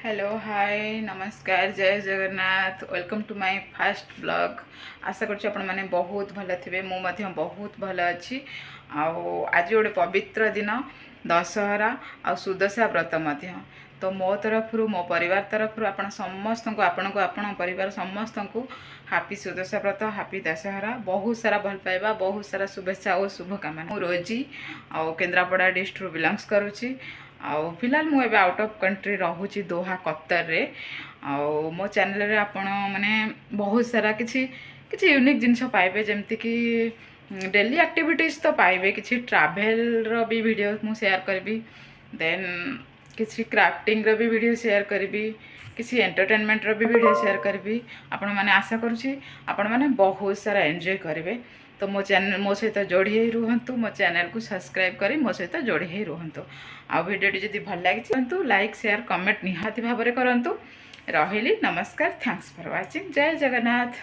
Hello hi नमस्कार जय Jagannath welcome to my first blog. आशा करछि आपण माने बहुत भल थिबे मु मध्य बहुत भल अछि। आज गोटे पवित्र दिन दशहरा आ सुदशा व्रत मध्य तो मो तरफ मो परिवार तरफ आपण समस्त को आपण परिवार समस्त को हापी सुदशा व्रत हापी दशहरा बहुत सारा भल पाइबा बहुत सारा शुभेच्छा और शुभकामना। रोजी आ केन्द्रापड़ा डिस्ट्रिक्ट रु बिलोंग्स करुछि। आउ फिलहाल मु एबे आउट ऑफ कंट्री रहूची दोहा कतर रे। आउ मो चैनल रे आपण माने बहुत सारा किछि किछि यूनिक जिनिस पाइबे जेमति कि डेली एक्टिविटीज तो पाइबे किछि ट्रैवल रो भी वीडियो मु शेयर करबी देन किछि क्राफ्टिंग रो भी वीडियो शेयर करबी किसी एंटरटेनमेंट रो भी वीडियो शेयर करबी। आपण माने आशा करूची आपण माने बहुत सारा एंजॉय करेंगे। तो मो चैनल मो सहित जोड़ी रुहतु मो चैनल को सब्सक्राइब करी मो सहित जोड़ी रुहतु। आ वीडियो जदि भल लगी लाइक शेयर कमेंट निहाती भाव में करंतु। रहिली नमस्कार थैंक्स फॉर वाचिंग जय जगन्नाथ।